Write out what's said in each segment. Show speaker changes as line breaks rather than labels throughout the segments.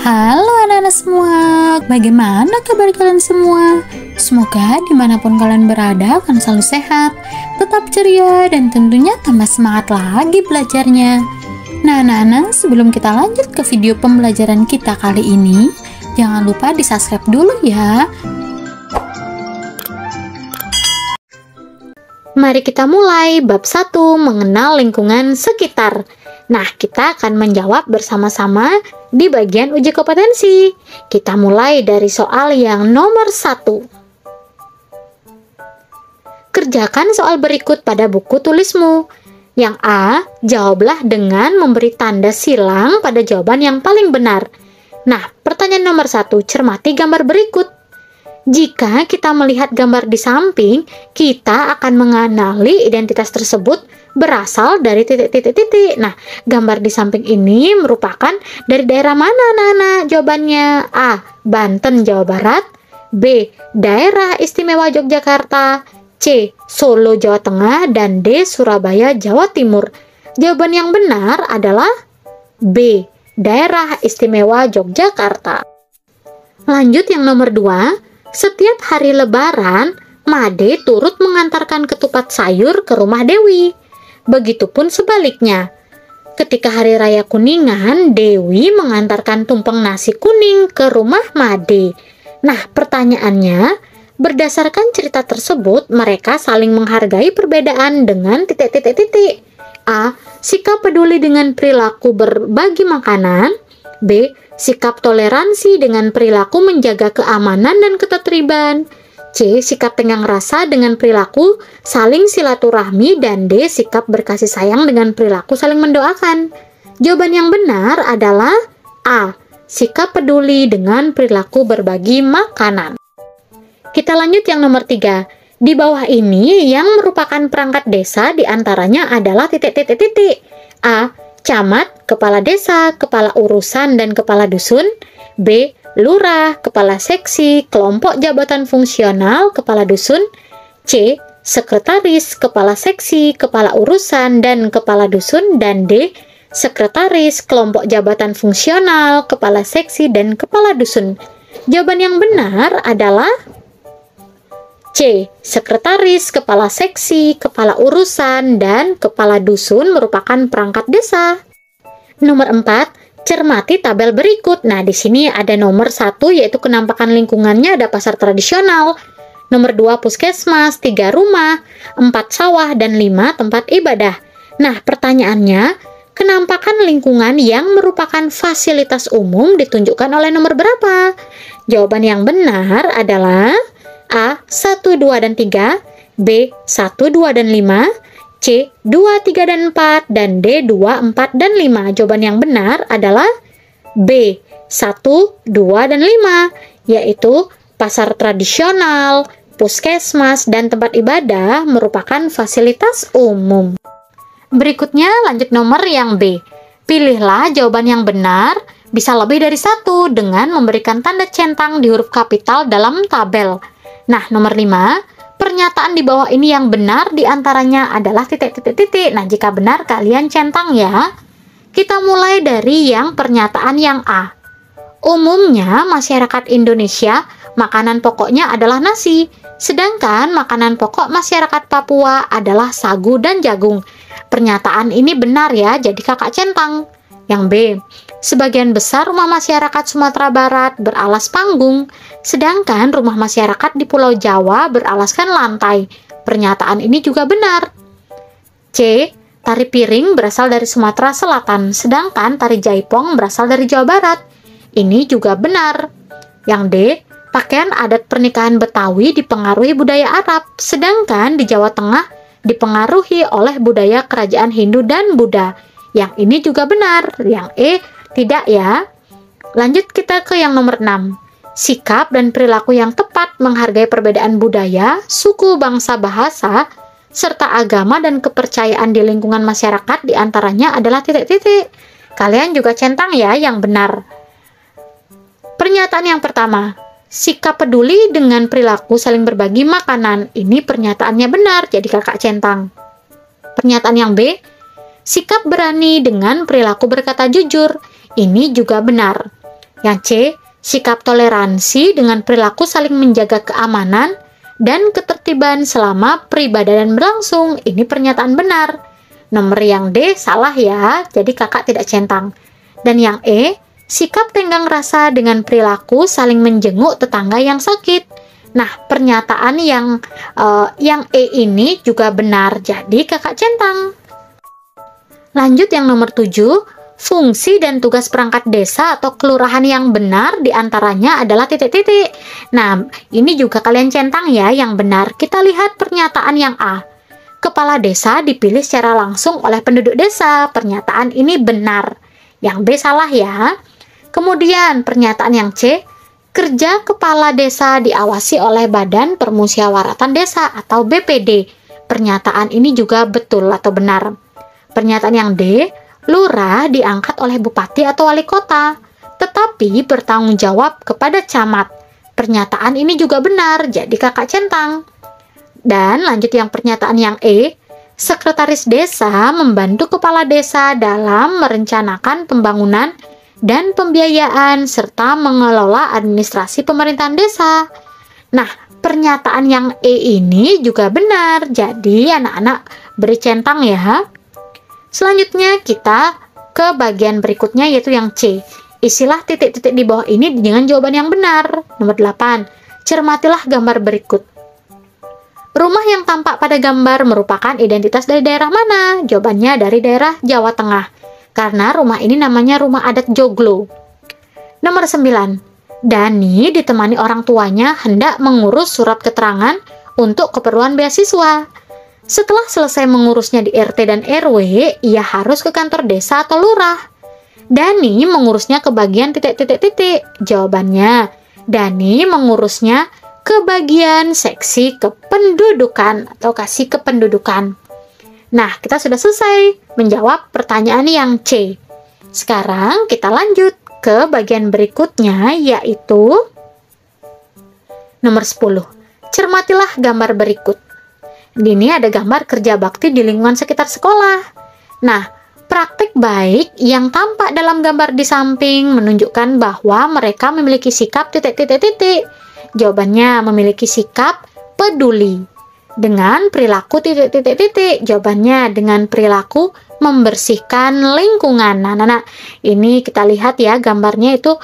Halo anak-anak semua, bagaimana kabar kalian semua? Semoga dimanapun kalian berada akan selalu sehat, tetap ceria, dan tentunya tambah semangat lagi belajarnya. Nah anak-anak, sebelum kita lanjut ke video pembelajaran kita kali ini, jangan lupa di subscribe dulu ya. Mari kita mulai bab 1, mengenal lingkungan sekitar. Nah, kita akan menjawab bersama-sama di bagian uji kompetensi. Kita mulai dari soal yang nomor 1. Kerjakan soal berikut pada buku tulismu. Yang A, jawablah dengan memberi tanda silang pada jawaban yang paling benar. Nah, pertanyaan nomor 1, cermati gambar berikut. Jika kita melihat gambar di samping, kita akan mengenali identitas tersebut berasal dari titik-titik-titik. Nah, gambar di samping ini merupakan dari daerah mana, anak-anak? Jawabannya A, Banten, Jawa Barat. B, Daerah Istimewa Yogyakarta. C, Solo, Jawa Tengah. Dan D, Surabaya, Jawa Timur. Jawaban yang benar adalah B, Daerah Istimewa Yogyakarta. Lanjut yang nomor 2. Setiap hari Lebaran, Made turut mengantarkan ketupat sayur ke rumah Dewi. Begitupun sebaliknya. Ketika Hari Raya Kuningan, Dewi mengantarkan tumpeng nasi kuning ke rumah Made. Nah, pertanyaannya, berdasarkan cerita tersebut, mereka saling menghargai perbedaan dengan titik-titik-titik. A, sikap peduli dengan perilaku berbagi makanan. B, sikap toleransi dengan perilaku menjaga keamanan dan ketertiban. C, sikap tenggang rasa dengan perilaku saling silaturahmi. Dan D, sikap berkasih sayang dengan perilaku saling mendoakan. Jawaban yang benar adalah A, sikap peduli dengan perilaku berbagi makanan. Kita lanjut yang nomor 3. Di bawah ini yang merupakan perangkat desa diantaranya adalah titik-titik-titik. A, camat, kepala desa, kepala urusan, dan kepala dusun. B, lurah, kepala seksi, kelompok jabatan fungsional, kepala dusun. C, sekretaris, kepala seksi, kepala urusan, dan kepala dusun. Dan D, sekretaris, kelompok jabatan fungsional, kepala seksi, dan kepala dusun. Jawaban yang benar adalah C, sekretaris, kepala seksi, kepala urusan, dan kepala dusun merupakan perangkat desa. Nomor 4, cermati tabel berikut. Nah, di sini ada nomor 1 yaitu kenampakan lingkungannya, ada pasar tradisional. Nomor 2, puskesmas, 3 rumah, 4 sawah, dan 5 tempat ibadah. Nah, pertanyaannya, kenampakan lingkungan yang merupakan fasilitas umum ditunjukkan oleh nomor berapa? Jawaban yang benar adalah A, 1, 2, dan 3, B, 1, 2, dan 5, C, 2, 3, dan 4, dan D, 2, 4, dan 5. Jawaban yang benar adalah B, 1, 2, dan 5, yaitu pasar tradisional, puskesmas, dan tempat ibadah merupakan fasilitas umum. Berikutnya lanjut nomor yang B. Pilihlah jawaban yang benar, bisa lebih dari 1 dengan memberikan tanda centang di huruf kapital dalam tabel. Nah, nomor 5, pernyataan di bawah ini yang benar diantaranya adalah titik-titik-titik. Nah, jika benar kalian centang ya. Kita mulai dari yang pernyataan yang A. Umumnya masyarakat Indonesia makanan pokoknya adalah nasi, sedangkan makanan pokok masyarakat Papua adalah sagu dan jagung. Pernyataan ini benar ya, jadi kakak centang. Yang B, sebagian besar rumah masyarakat Sumatera Barat beralas panggung, sedangkan rumah masyarakat di Pulau Jawa beralaskan lantai. Pernyataan ini juga benar. C, tari piring berasal dari Sumatera Selatan, sedangkan tari jaipong berasal dari Jawa Barat. Ini juga benar. Yang D, pakaian adat pernikahan Betawi dipengaruhi budaya Arab, sedangkan di Jawa Tengah dipengaruhi oleh budaya kerajaan Hindu dan Buddha. Yang ini juga benar. Yang E, tidak ya. Lanjut kita ke yang nomor 6. Sikap dan perilaku yang tepat menghargai perbedaan budaya, suku, bangsa, bahasa, serta agama dan kepercayaan di lingkungan masyarakat diantaranya adalah titik-titik. Kalian juga centang ya yang benar. Pernyataan yang pertama, sikap peduli dengan perilaku saling berbagi makanan. Ini pernyataannya benar, jadi kakak centang. Pernyataan yang B, sikap berani dengan perilaku berkata jujur. Ini juga benar. Yang C, sikap toleransi dengan perilaku saling menjaga keamanan dan ketertiban selama peribadahan berlangsung. Ini pernyataan benar. Nomor yang D salah ya, jadi kakak tidak centang. Dan yang E, sikap tenggang rasa dengan perilaku saling menjenguk tetangga yang sakit. Nah, pernyataan yang E ini juga benar, jadi kakak centang. Lanjut yang nomor 7, fungsi dan tugas perangkat desa atau kelurahan yang benar diantaranya adalah titik-titik. Nah, ini juga kalian centang ya yang benar. Kita lihat pernyataan yang A. Kepala desa dipilih secara langsung oleh penduduk desa. Pernyataan ini benar. Yang B salah ya. Kemudian pernyataan yang C. Kerja kepala desa diawasi oleh Badan Permusyawaratan Desa atau BPD. Pernyataan ini juga betul atau benar. Pernyataan yang D. Lurah diangkat oleh bupati atau wali kota, tetapi bertanggung jawab kepada camat. Pernyataan ini juga benar, jadi kakak centang. Dan lanjut yang pernyataan yang E, sekretaris desa membantu kepala desa dalam merencanakan pembangunan dan pembiayaan serta mengelola administrasi pemerintahan desa. Nah, pernyataan yang E ini juga benar, jadi anak-anak beri centang ya. Selanjutnya kita ke bagian berikutnya yaitu yang C. Isilah titik-titik di bawah ini dengan jawaban yang benar. Nomor 8. Cermatilah gambar berikut. Rumah yang tampak pada gambar merupakan identitas dari daerah mana? Jawabannya dari daerah Jawa Tengah. Karena rumah ini namanya rumah adat Joglo. Nomor 9. Dani ditemani orang tuanya hendak mengurus surat keterangan untuk keperluan beasiswa. Setelah selesai mengurusnya di RT dan RW, ia harus ke kantor desa atau lurah. Dani mengurusnya ke bagian titik-titik-titik. Jawabannya, Dani mengurusnya ke bagian seksi kependudukan atau kasih kependudukan. Nah, kita sudah selesai menjawab pertanyaan yang C. Sekarang kita lanjut ke bagian berikutnya yaitu nomor 10. Cermatilah gambar berikut. Di sini ada gambar kerja bakti di lingkungan sekitar sekolah. Nah, praktik baik yang tampak dalam gambar di samping menunjukkan bahwa mereka memiliki sikap titik-titik-titik. Jawabannya memiliki sikap peduli. Dengan perilaku titik-titik-titik. Jawabannya dengan perilaku membersihkan lingkungan. Nah, ini kita lihat ya gambarnya itu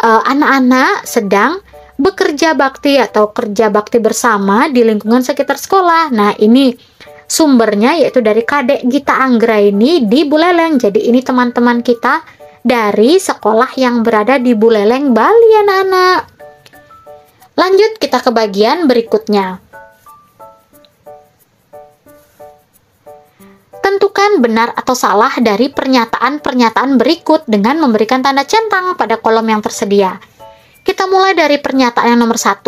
anak-anak sedang bekerja bakti atau kerja bakti bersama di lingkungan sekitar sekolah. Nah, ini sumbernya yaitu dari Kadek Gita Anggraini di Buleleng. Jadi ini teman-teman kita dari sekolah yang berada di Buleleng, Bali anak-anak. Lanjut kita ke bagian berikutnya. Tentukan benar atau salah dari pernyataan-pernyataan berikut dengan memberikan tanda centang pada kolom yang tersedia. Kita mulai dari pernyataan yang nomor 1.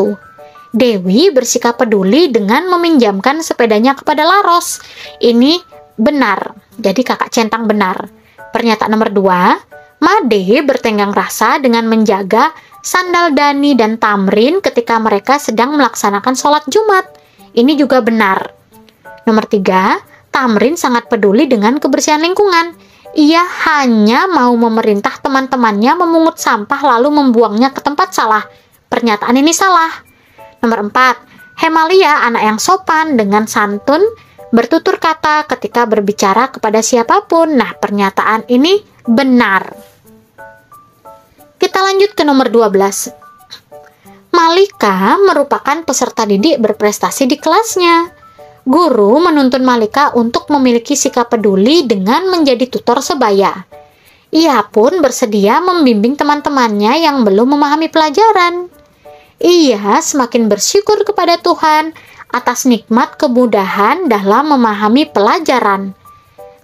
Dewi bersikap peduli dengan meminjamkan sepedanya kepada Laros. Ini benar, jadi kakak centang benar. Pernyataan nomor 2. Made bertenggang rasa dengan menjaga sandal Dani dan Tamrin ketika mereka sedang melaksanakan sholat Jumat. Ini juga benar. Nomor 3. Tamrin sangat peduli dengan kebersihan lingkungan. Ia hanya mau memerintah teman-temannya memungut sampah lalu membuangnya ke tempat salah. Pernyataan ini salah. Nomor 4. Hemalia, anak yang sopan dengan santun, bertutur kata ketika berbicara kepada siapapun. Nah, pernyataan ini benar. Kita lanjut ke nomor 12. Malika merupakan peserta didik berprestasi di kelasnya. Guru menuntun Malika untuk memiliki sikap peduli dengan menjadi tutor sebaya. Ia pun bersedia membimbing teman-temannya yang belum memahami pelajaran. Ia semakin bersyukur kepada Tuhan atas nikmat kemudahan dalam memahami pelajaran.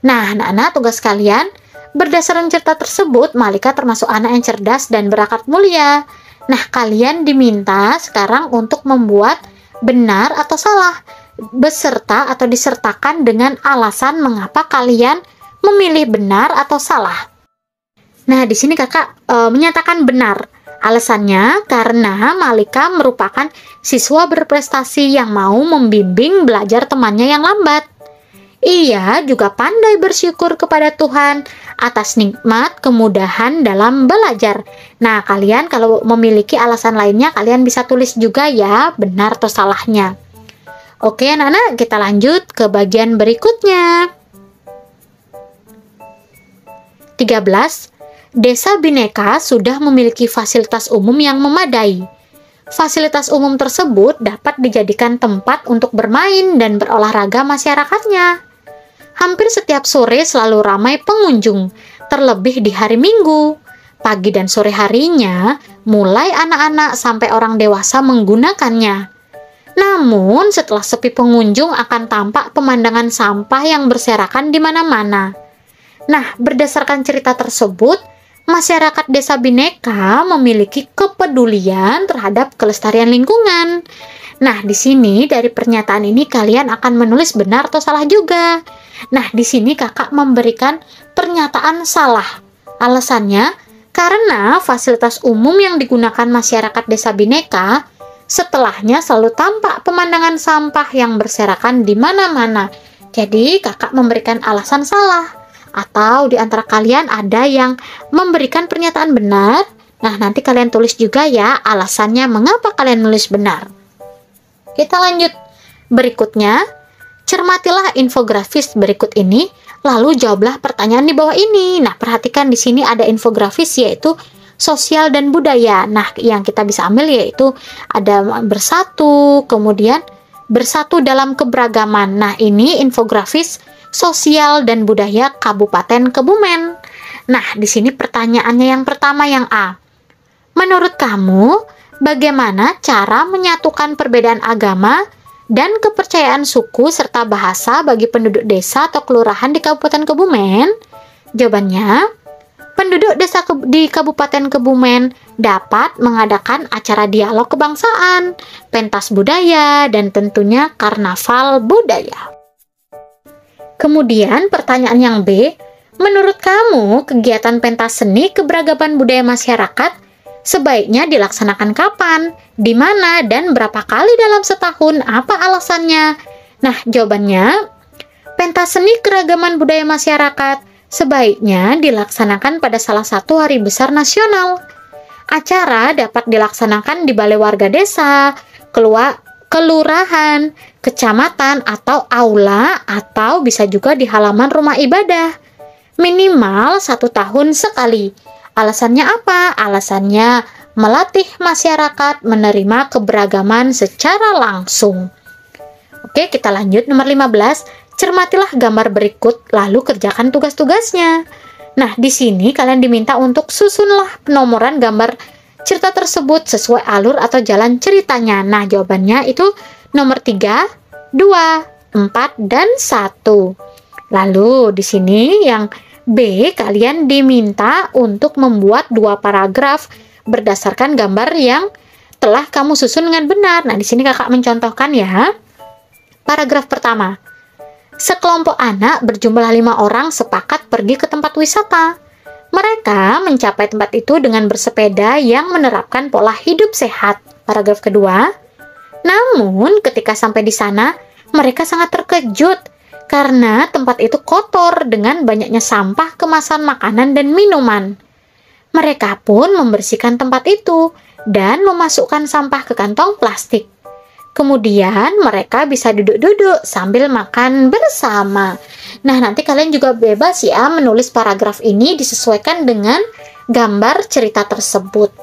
Nah, anak-anak, tugas kalian, berdasarkan cerita tersebut, Malika termasuk anak yang cerdas dan berakat mulia. Nah, kalian diminta sekarang untuk membuat benar atau salah, beserta atau disertakan dengan alasan mengapa kalian memilih benar atau salah. Nah, di sini kakak menyatakan benar. Alasannya karena Malika merupakan siswa berprestasi yang mau membimbing belajar temannya yang lambat. Ia juga pandai bersyukur kepada Tuhan atas nikmat kemudahan dalam belajar. Nah, kalian kalau memiliki alasan lainnya, kalian bisa tulis juga ya, benar atau salahnya. Oke, anak-anak, kita lanjut ke bagian berikutnya. 13. Desa Bhinneka sudah memiliki fasilitas umum yang memadai. Fasilitas umum tersebut dapat dijadikan tempat untuk bermain dan berolahraga masyarakatnya. Hampir setiap sore selalu ramai pengunjung, terlebih di hari Minggu. Pagi dan sore harinya, mulai anak-anak sampai orang dewasa menggunakannya. Namun, setelah sepi pengunjung akan tampak pemandangan sampah yang berserakan di mana-mana. Nah, berdasarkan cerita tersebut, masyarakat Desa Bhinneka memiliki kepedulian terhadap kelestarian lingkungan. Nah, di sini dari pernyataan ini kalian akan menulis benar atau salah juga. Nah, di sini kakak memberikan pernyataan salah. Alasannya, karena fasilitas umum yang digunakan masyarakat Desa Bhinneka, setelahnya selalu tampak pemandangan sampah yang berserakan di mana-mana. Jadi, kakak memberikan alasan salah. Atau di antara kalian ada yang memberikan pernyataan benar. Nah, nanti kalian tulis juga ya alasannya mengapa kalian nulis benar. Kita lanjut. Berikutnya, cermatilah infografis berikut ini, lalu jawablah pertanyaan di bawah ini. Nah, perhatikan di sini ada infografis yaitu sosial dan budaya. Nah, yang kita bisa ambil yaitu ada bersatu, kemudian bersatu dalam keberagaman. Nah, ini infografis sosial dan budaya Kabupaten Kebumen. Nah, di sini pertanyaannya yang pertama yang A. Menurut kamu, bagaimana cara menyatukan perbedaan agama dan kepercayaan suku serta bahasa bagi penduduk desa atau kelurahan di Kabupaten Kebumen? Jawabannya, penduduk desa di Kabupaten Kebumen dapat mengadakan acara dialog kebangsaan, pentas budaya, dan tentunya karnaval budaya. Kemudian pertanyaan yang B, menurut kamu kegiatan pentas seni keberagaman budaya masyarakat sebaiknya dilaksanakan kapan, di mana, dan berapa kali dalam setahun? Apa alasannya? Nah, jawabannya, pentas seni keragaman budaya masyarakat sebaiknya dilaksanakan pada salah satu hari besar nasional. Acara dapat dilaksanakan di balai warga desa, kelurahan, kecamatan, atau aula, atau bisa juga di halaman rumah ibadah. Minimal 1 tahun sekali. Alasannya apa? Alasannya melatih masyarakat menerima keberagaman secara langsung. Oke, kita lanjut nomor 15. Cermatilah gambar berikut lalu kerjakan tugas-tugasnya. Nah, di sini kalian diminta untuk susunlah penomoran gambar cerita tersebut sesuai alur atau jalan ceritanya. Nah, jawabannya itu nomor 3, 2, 4, dan 1. Lalu di sini yang B, kalian diminta untuk membuat 2 paragraf berdasarkan gambar yang telah kamu susun dengan benar. Nah, di sini kakak mencontohkan ya. Paragraf pertama. Sekelompok anak berjumlah 5 orang sepakat pergi ke tempat wisata. Mereka mencapai tempat itu dengan bersepeda yang menerapkan pola hidup sehat. Paragraf kedua. Namun, ketika sampai di sana, mereka sangat terkejut karena tempat itu kotor dengan banyaknya sampah kemasan makanan dan minuman. Mereka pun membersihkan tempat itu dan memasukkan sampah ke kantong plastik. Kemudian mereka bisa duduk-duduk sambil makan bersama. Nah, nanti kalian juga bebas ya menulis paragraf ini disesuaikan dengan gambar cerita tersebut.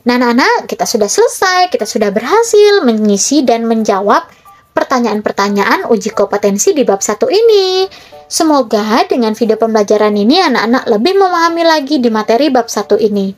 Nah, anak-anak, kita sudah selesai, kita sudah berhasil mengisi dan menjawab pertanyaan-pertanyaan uji kompetensi di bab 1 ini. Semoga dengan video pembelajaran ini anak-anak lebih memahami lagi di materi bab 1 ini.